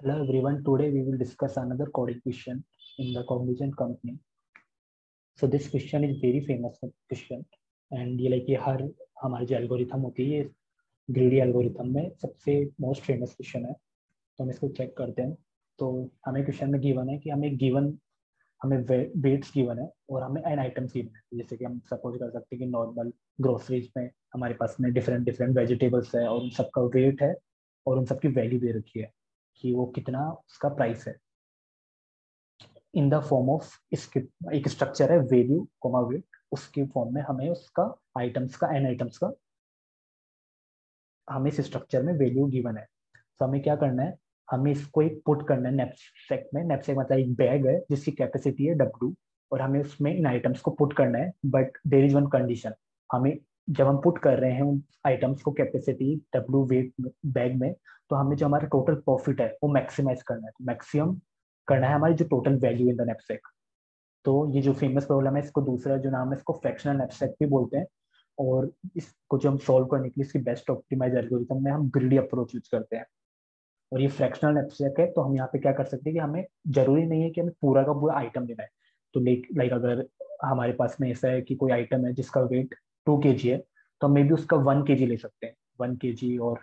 Hello everyone, today we will discuss another coding question in the Cognizant company. So this question is very famous question and ये like ये हर हमारी जो algorithm होती है ये greedy algorithm में सबसे मोस्ट फेमस क्वेश्चन है। तो हम इसको चेक करते हैं। तो हमें क्वेश्चन में गिवन है कि हमें वेट्स गिवन है और हमें एन आइटम्स गिवन है। जैसे कि हम सपोज कर सकते हैं कि नॉर्मल ग्रोसरीज में हमारे पास में डिफरेंट डिफरेंट वेजिटेबल्स है और उन सबका वेट है और उन सबकी वैल्यू दे रखी है कि वो कितना उसका प्राइस है इन द फॉर्म ऑफ एक स्ट्रक्चर है वैल्यू कोमा वेट। उसके फॉर्म में हमें उसका आइटम्स का एन आइटम्स का हमें इस स्ट्रक्चर में वैल्यू गिवन है। तो हमें क्या करना है, हमें इसको एक पुट करना है नैपसैक में। नैपसैक मतलब एक बैग है जिसकी कैपेसिटी है W और हमें उसमें इन आइटम्स को पुट करना है। But there is one condition, हमें जब हम पुट कर रहे हैं उन आइटम्स को कैपेसिटी W वेट बैग में, तो हमें जो हमारा टोटल प्रॉफिट है वो मैक्सिमाइज करना है, मैक्सिमम करना है हमारी जो total value in the knapsack. तो ये जो फेमस प्रॉब्लम है इसको दूसरा जो नाम है इसको फ्रैक्शनल नैपसैक भी बोलते हैं। और इसको जो हम सॉल्व करने के लिए इसकी बेस्ट ऑप्टिमाइज एल्गोरिथम में हम ग्रीडी अप्रोच यूज करते हैं। और ये फ्रैक्शनल एब्स्ट्रैक्ट है तो हम यहाँ पे क्या कर सकते हैं कि हमें जरूरी नहीं है कि हमें पूरा का पूरा आइटम लेना है। तो लाइक अगर हमारे पास में ऐसा है कि कोई आइटम है जिसका वेट 2 kg है, तो हम मे बी उसका 1 kg ले सकते हैं। 1 kg और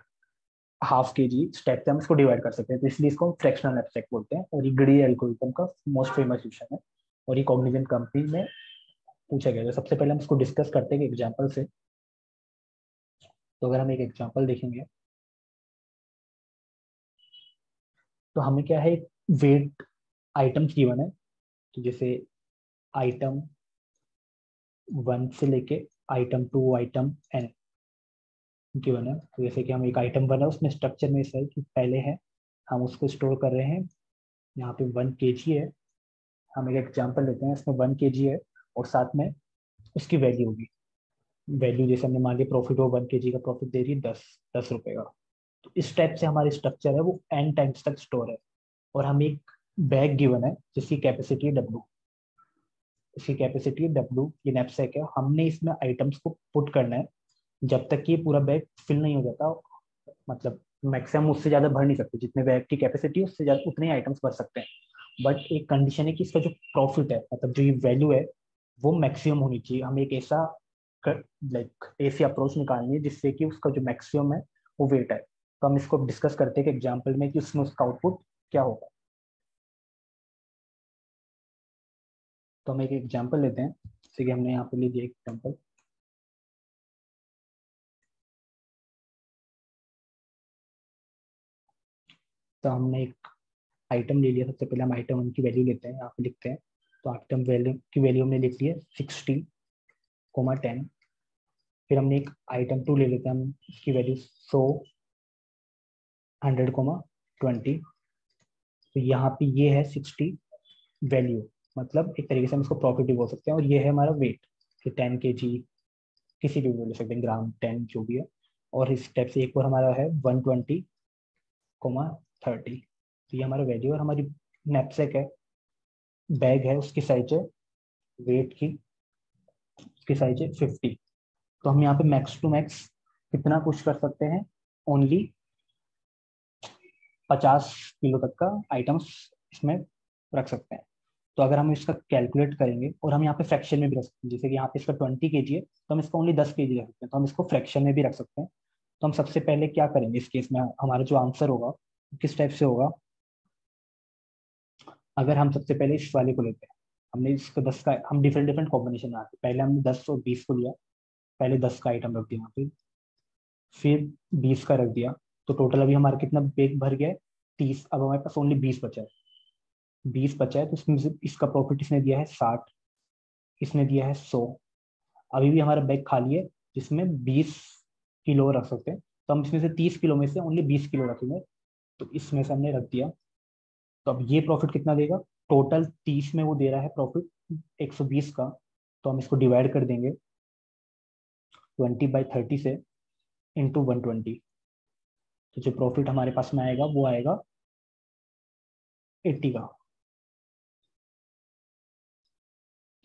हाफ kg स्टेप से हम इसको डिवाइड कर सकते हैं। तो इसलिए इसको हम फ्रैक्शनल एब्स्ट्रैक्ट बोलते हैं और ये ग्रीडी एल्गोरिथम का मोस्ट फेमस क्वेश्चन है और ये कॉग्निजेंट कंपनी में पूछा गया। तो सबसे पहले हम इसको डिस्कस करते हैं एग्जाम्पल से। तो अगर हम एक एग्जाम्पल देखेंगे तो हमें क्या है, वेट आइटम्स गिवन है। तो जैसे आइटम 1 से लेके आइटम 2 आइटम एन गिवन है। तो जैसे कि हम एक आइटम बना उसमें स्ट्रक्चर में ऐसा है कि पहले है हम उसको स्टोर कर रहे हैं, यहाँ पे 1 kg है। हम एक एग्जांपल लेते हैं, इसमें 1 kg है और साथ में उसकी वैल्यू होगी। वैल्यू जैसे हमने मान लिया प्रॉफिट हो 1 kg का प्रॉफिट दे रही है 10 रुपए का। तो इस टाइप से हमारी स्ट्रक्चर है वो एन टाइम्स तक स्टोर है। और हमें एक बैग गिवन है जिसकी कैपेसिटी है W। इसकी कैपेसिटी है W, ये नैपसैक है। हमने इसमें आइटम्स को पुट करना है जब तक कि ये पूरा बैग फिल नहीं हो जाता। मतलब मैक्सिमम उससे ज्यादा भर नहीं सकते, जितने बैग की कैपेसिटी है उससे ज्यादा उतने ही आइटम्स भर सकते हैं। बट एक कंडीशन है कि इसका जो प्रॉफिट है मतलब जो ये वैल्यू है वो मैक्सिमम होनी चाहिए। हमें एक ऐसा ऐसी अप्रोच निकालनी है जिससे कि उसका जो मैक्सिमम है वो वेट है। तो हम इसको डिस्कस करते हैं कि एग्जाम्पल में कि उसमें उसका आउटपुट क्या होगा। तो हम एक एग्जाम्पल लेते हैं, जैसे कि हमने यहाँ पे ले दिया एग्जाम्पल। तो हमने एक आइटम ले लिया। सबसे पहले हम आइटम 1 की वैल्यू लेते हैं, यहाँ पे लिखते हैं। तो आइटम वैल्यू की वैल्यू हमने लिख ली है 60, 10। फिर हमने एक आइटम 2 ले लेते हैं, हम इसकी वैल्यू 100, 100, 20। तो यहाँ पे ये है 60 वैल्यू, मतलब एक तरीके से हम इसको प्रॉफिट भी बोल सकते हैं। और ये है हमारा वेट कि 10 kg, किसी भी बोल सकते हैं, ग्राम 10 जो भी है। और इस टाइप से एक और हमारा है 120, 30। तो ये हमारा वैल्यू और हमारी नैपसैक है, बैग है, उसकी साइज है वेट की, उसकी साइज है 50। तो हम यहाँ पे मैक्स टू मैक्स कितना पुश कर सकते हैं, ओनली 50 किलो तक का आइटम्स इसमें रख सकते हैं। तो अगर हम इसका कैलकुलेट करेंगे और हम यहाँ पे फ्रैक्शन में भी रख सकते हैं, जैसे कि यहाँ पे इसका 20 kg है तो हम इसको ओनली 10 kg रख सकते हैं, तो हम इसको फ्रैक्शन में भी रख सकते हैं। तो हम सबसे पहले क्या करेंगे इस केस में, हमारा जो आंसर होगा किस टाइप से होगा। अगर हम सबसे पहले इस वाले को लेते हैं, हमने इसको 10 का, हम डिफरेंट डिफरेंट कॉम्बिनेशन बनाते हैं। पहले हमने 10 और 20 को लिया, पहले 10 का आइटम रख दिया यहाँ पे, फिर 20 का रख दिया। तो टोटल अभी हमारा कितना बेग भर गया है, 30। अब हमारे पास ओनली 20 बचा है। 20 बचा है तो इसमें से इसका प्रॉफिट इसने दिया है 60, इसने दिया है 100। अभी भी हमारा बैग खाली है जिसमें 20 किलो रख सकते हैं। तो हम इसमें से 30 किलो में से ओनली 20 किलो रखेंगे। तो इसमें से हमने रख दिया। तो अब ये प्रॉफिट कितना देगा, टोटल 30 में वो दे रहा है प्रॉफिट 120 का। तो हम इसको डिवाइड कर देंगे 20/30 से इंटू 120। तो जो प्रॉफिट हमारे पास में आएगा वो आएगा 80 का।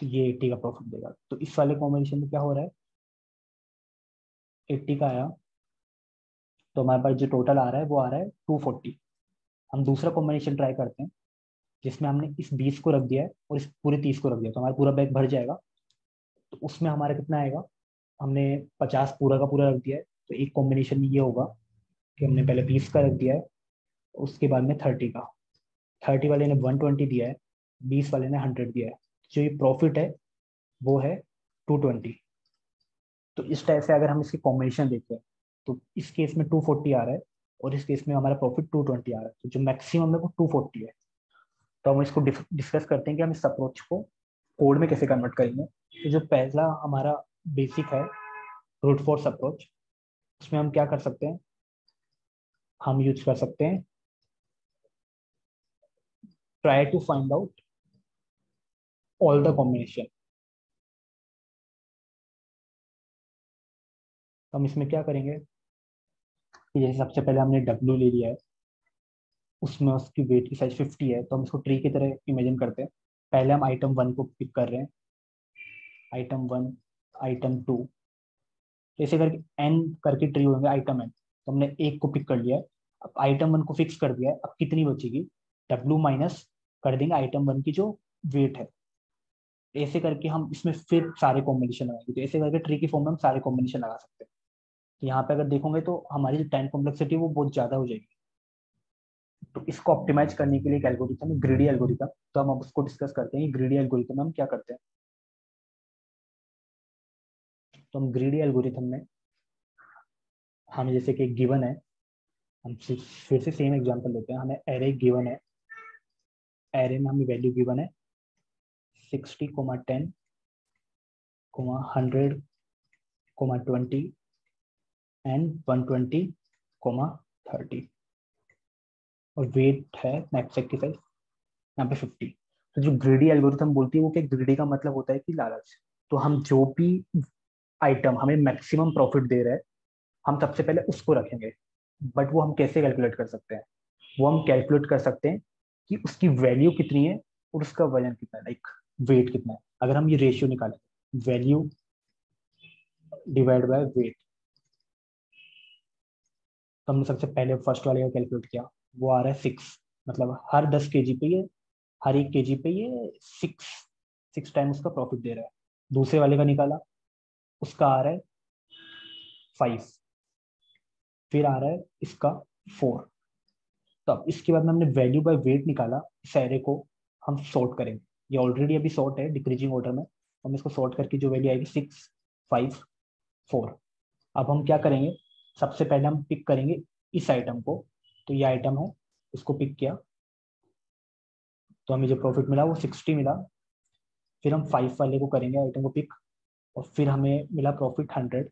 तो ये 80 का प्रॉफिट देगा। तो इस वाले कॉम्बिनेशन में क्या हो रहा है, 80 का आया तो हमारे पास जो टोटल आ रहा है वो आ रहा है 240। हम दूसरा कॉम्बिनेशन ट्राई करते हैं जिसमें हमने इस 20 को रख दिया है और इस पूरे 30 को रख दिया, तो हमारा पूरा बैग भर जाएगा। तो उसमें हमारा कितना आएगा, हमने 50 पूरा का पूरा रख दिया है, तो एक कॉम्बिनेशन ये होगा कि हमने पहले 20 का रख दिया है, उसके बाद में 30 का, 30 वाले ने 120 दिया है, 20 वाले ने 100 दिया है, जो ये प्रॉफिट है वो है 220। तो इस टाइप से अगर हम इसकी कॉम्बिनेशन देखें तो इस केस में 240 आ रहा है और इस केस में हमारा प्रॉफिट 220 आ रहा है, तो जो मैक्सिमम है वो 240 है। तो हम इसको डिस्कस करते हैं कि हम इस अप्रोच को कोड में कैसे कन्वर्ट करेंगे। तो जो पहला हमारा बेसिक है ब्रूट फोर्स अप्रोच, उसमें हम क्या कर सकते हैं, हम यूज कर सकते हैं try to find out all the combination. हम इसमें क्या करेंगे कि जैसे सबसे पहले हमने W ले लिया है, उसमें उसकी वेट की साइज 50 है, तो हम इसको ट्री की तरह इमेजिन करते हैं। पहले हम आइटम 1 को पिक कर रहे हैं, आइटम 1, आइटम 2, ऐसे करके n करके ट्री होंगे आइटम n। तो हमने एक को पिक कर लिया है, अब आइटम 1 को फिक्स कर दिया है, अब कितनी बचेगी, W माइनस कर देंगे आइटम 1 की जो वेट है। ऐसे करके हम इसमें फिर सारे कॉम्बिनेशन लगाएंगे, तो ऐसे करके ट्री की फॉर्म में हम सारे कॉम्बिनेशन लगा सकते हैं। तो यहाँ पे अगर देखोगे तो हमारी जो टाइम कॉम्प्लेक्सिटी है वो बहुत ज्यादा हो जाएगी। तो इसको ऑप्टिमाइज करने के लिए एक एल्गोरिथम है ग्रीडी एल्गोरिथम, तो हम अब उसको डिस्कस करते हैं। ग्रीडी एल्गोरिथम में हम क्या करते हैं, तो हम ग्रीडी एल्गोरिथम में हमें जैसे कि गिवन है, हम फिर से सेम एग्जांपल लेते हैं, हमें एरे गिवन है, एरे में हमें वैल्यू गिवन है 60, 10, 100, 20 एंड 120, 30, और वेट है नैपसैक की साइज यहाँ पे 50। तो जो ग्रीडी एल्गोरिथम बोलती है वो क्या, ग्रीडी का मतलब होता है कि लालच। तो हम जो भी आइटम हमें मैक्सिमम प्रॉफिट दे रहा है हम सबसे पहले उसको रखेंगे। बट वो हम कैसे कैलकुलेट कर सकते हैं, वो हम कैलकुलेट कर सकते हैं कि उसकी वैल्यू कितनी है और उसका वजन कितना है, लाइक वेट कितना है। अगर हम ये रेशियो निकालें, वैल्यू डिवाइड बाय वेट, तो हमने सबसे पहले फर्स्ट वाले का कैलकुलेट किया, वो आ रहा है 6, मतलब हर 10 kg पे ये, हर 1 kg पे ये 6 टाइम उसका प्रॉफिट दे रहा है। दूसरे वाले का निकाला, उसका आ रहा है 5, फिर आ रहा है इसका 4। तो अब इसके बाद में हमने वैल्यू बाय वेट निकाला, इस एरे को हम सॉर्ट करेंगे। ये ऑलरेडी अभी सॉर्ट है डिक्रीजिंग ऑर्डर में, हम इसको सॉर्ट करके जो वैल्यू आएगी 6, 5, 4। अब हम क्या करेंगे, सबसे पहले हम पिक करेंगे इस आइटम को, तो ये आइटम है, इसको पिक किया, तो हमें जो प्रॉफिट मिला वो 60 मिला। फिर हम 5 वाले को करेंगे आइटम को पिक, और फिर हमें मिला प्रॉफिट 100।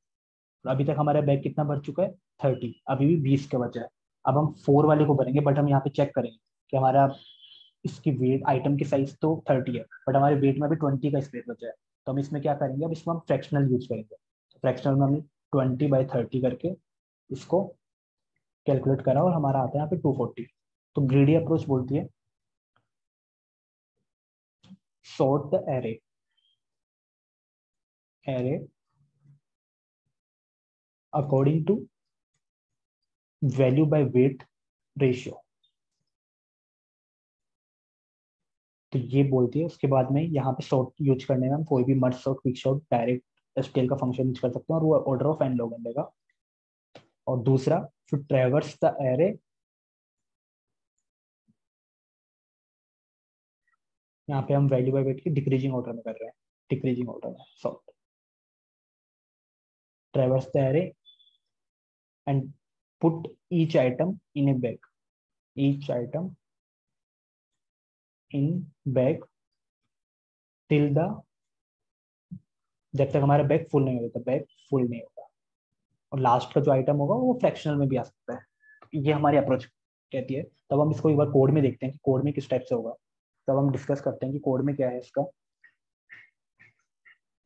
और अभी तक हमारा बैग कितना भर चुका है, 30, अभी भी 20 का बचा है। अब हम 4 वाले को भरेंगे, बट हम यहाँ पे चेक करेंगे कि हमारा इसकी वेट आइटम की साइज तो 30 है, बट हमारे वेट में भी 20 का स्पेस बचा है। तो हम इसमें क्या करेंगे, अब इसमें हम फ्रैक्शनल यूज करेंगे। तो फ्रैक्शनल में हम 20/30 करके इसको कैलकुलेट करा और हमारा आता है यहाँ पे 240। तो ग्रीडी अप्रोच बोलती है sort the array, array according to value by weight ratio. तो ये बोलती है, उसके बाद में यहाँ पे सॉर्ट यूज करने में हम कोई भी merge sort, quick sort, direct STL का फंक्शन यूज कर सकते हैं, और वो order of N log N लेगा। और दूसरा फिर ट्रेवर्स द एरे, यहाँ पे हम वैल्यू बाय वेट की डिक्रीजिंग ऑर्डर में कर रहे हैं, डिक्रीजिंग ऑर्डर में sort, ट्रेवर्स the array and put each item in A bag, each item in bag till the, जब तक हमारा बैग फुल नहीं होता, बैग फुल नहीं होगा। और लास्ट का जो आइटम होगा वो फ्रैक्शनल में भी आ सकता है। ये हमारी अप्रोच कहती है। तब हम इसको एक बार कोड में देखते हैं कि कोड में किस टाइप से होगा, तब हम डिस्कस करते हैं कि कोड में क्या है इसका।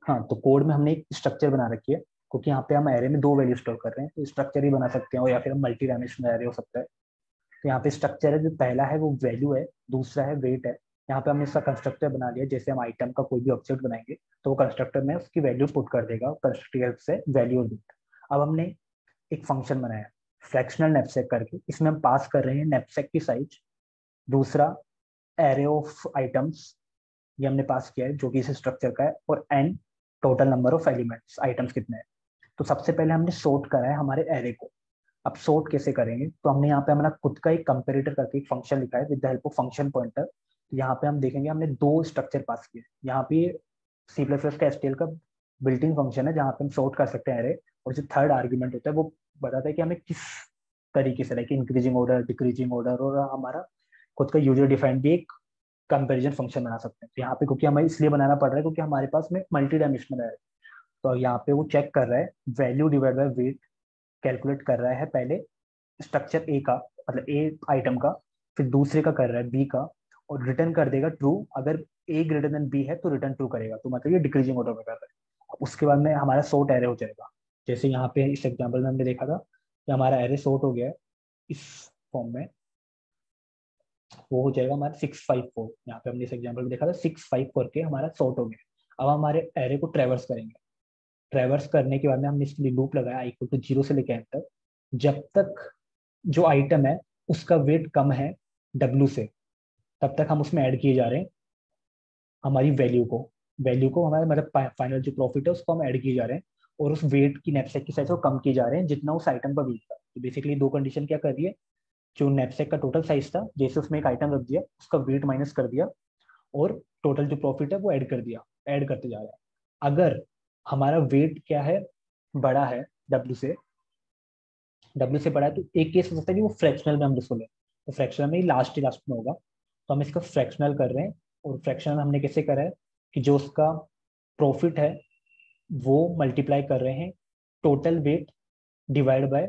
हाँ, तो कोड में हमने एक स्ट्रक्चर बना रखी है, क्योंकि यहाँ पे हम एरे में 2 वैल्यू स्टोर कर रहे हैं, तो स्ट्रक्चर ही बना सकते हैं, या फिर हम मल्टी डायमेंशनल एरे हो सकता है। तो यहाँ पे स्ट्रक्चर है, जो पहला है वो वैल्यू है, दूसरा है वेट है। यहाँ पे हमने इसका कंस्ट्रक्टर बना लिया, जैसे हम आइटम का कोई भी ऑब्जेक्ट बनाएंगे तो वो कंस्ट्रक्टर में उसकी वैल्यू पुट कर देगा, कंस्ट्रक्टर की हेल्प से वैल्यू और वेट। अब हमने एक फंक्शन बनाया फ्रैक्शनल नैपसैक करके, इसमें हम पास कर रहे हैं नैपसैक की साइज दूसरा एरे ऑफ आइटम्स, ये हमने पास किया है जो कि इस स्ट्रक्चर का है, और N total number of elements, items कितने हैं। तो सबसे पहले हमने सॉर्ट करा है हमारे एरे को। अब सॉर्ट कैसे करेंगे, तो हमने यहाँ पे हमारा खुद का एक कंपेरेटर करके एक फंक्शन लिखा है with the help of function pointer. तो यहाँ पे हम देखेंगे हमने दो स्ट्रक्चर पास किए। यहाँ पे सी प्लस प्लस का एसटीएल का बिल्ट इन फंक्शन है जहाँ पे हम सॉर्ट कर सकते हैं एरे, और जो थर्ड आर्ग्यूमेंट होता है वो बताता है कि हमें किस तरीके से, like increasing order, decreasing order, और हमारा खुद का यूजर डिफाइंड भी एक कंपेरिजन फंक्शन बना सकते हैं। तो यहाँ पे क्योंकि हमें इसलिए बनाना पड़ रहा है क्योंकि हमारे पास में मल्टी डायमेंशनल है। तो यहाँ पे वो चेक कर रहा है value divide by weight, calculate कर रहा है पहले स्ट्रक्चर ए का, मतलब ए आइटम का, फिर दूसरे का कर रहा है बी का, और रिटर्न कर देगा ट्रू। अगर ए ग्रेटर देन बी है तो रिटर्न ट्रू करेगा, तो मतलब ये डिक्रीजिंग ऑर्डर में कर रहा है। उसके बाद में हमारा सॉर्ट एरे हो जाएगा। जैसे यहाँ पे इस एग्जाम्पल में हमने देखा था कि हमारा एरे सॉर्ट हो गया है इस फॉर्म में, वो हो जाएगा हमारा 654। यहाँ पे हमने इस एग्जाम्पल में देखा था 654 के हमारा सॉर्ट हो गया। अब हमारे एरे को ट्रेवर्स करेंगे। ट्रेवर्स करने के बाद में हमने इसके लिए लूप लगाया इक्वल टू 0 से लेकर एन तक। जब तक जो आइटम है उसका वेट कम है डब्ल्यू से, तब तक हम उसमें ऐड किए जा रहे हैं हमारी वैल्यू को हमारे मतलब फाइनल जो प्रॉफिट है उसको हम ऐड किए जा रहे हैं, और उस वेट की नैपसैक की साइज को कम किए जा रहे हैं जितना उस आइटम का वेट था। तो बेसिकली दो कंडीशन क्या कर रही है, जो नैपसैक का टोटल साइज था जैसे उसमें एक आइटम रख दिया उसका वेट माइनस कर दिया, और टोटल जो प्रॉफिट है वो ऐड कर दिया, ऐड करते जा रहा है। अगर हमारा वेट क्या है, बड़ा है डब्ल्यू से बड़ा है, तो एक केस हो सकता है कि वो फ्रैक्शनल में हम इसको लें, तो फ्रैक्शनल में ही लास्ट में होगा। तो हम इसका फ्रैक्शनल कर रहे हैं, और फ्रैक्शनल हमने कैसे करा है कि जो उसका प्रॉफिट है वो मल्टीप्लाई कर रहे हैं टोटल वेट डिवाइड बाय,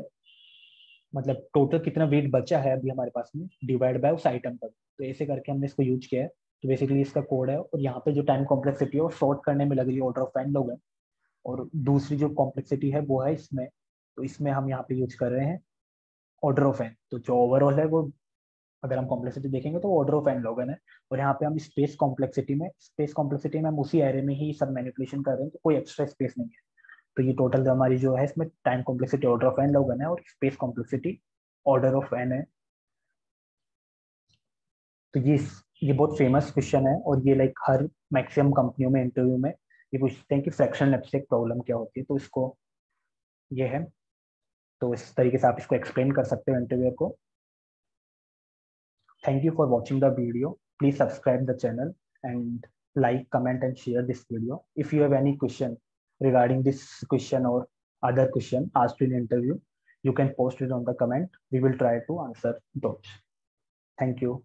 मतलब टोटल कितना वेट बचा है अभी हमारे पास में, डिवाइड बाय उस आइटम का। तो ऐसे करके हमने इसको यूज किया है। तो बेसिकली इसका कोड है, और यहाँ पे जो टाइम कॉम्प्लेक्सिटी है वो सॉर्ट करने में लग रही है ऑर्डर ऑफ एन लोग है, और दूसरी जो कॉम्प्लेक्सिटी है वो है इसमें। तो इसमें हम यहाँ पे यूज कर रहे हैं ऑर्डर ऑफ एन। तो जो ओवरऑल है वो, अगर हम कॉम्प्लेक्सिटी देखेंगे तो ऑर्डर ऑफ एन लॉगन है। और यहाँ पे हम स्पेस कॉम्प्लेक्सिटी में हम उसी एरे में ही सब मैनिपुलेशन कर रहे हैं, तो कोई एक्स्ट्रा स्पेस नहीं है। तो ये टोटल हमारी जो है इसमें time complexity order of N log N है, और space complexity order of N है। तो ये बहुत फेमस क्वेश्चन है, और ये लाइक हर मैक्सिमम कंपनियों में इंटरव्यू में ये पूछते हैं कि फ्रैक्शनल एब्स्ट्रैक्ट प्रॉब्लम क्या होती है, तो इसको ये है। तो इस तरीके से आप इसको एक्सप्लेन कर सकते हो इंटरव्यूअर को। Thank you for watching the video. Please subscribe the channel and like, comment and share this video. If you have any question regarding this question or other question asked in interview, you can post it on the comment. We will try to answer those. Thank you.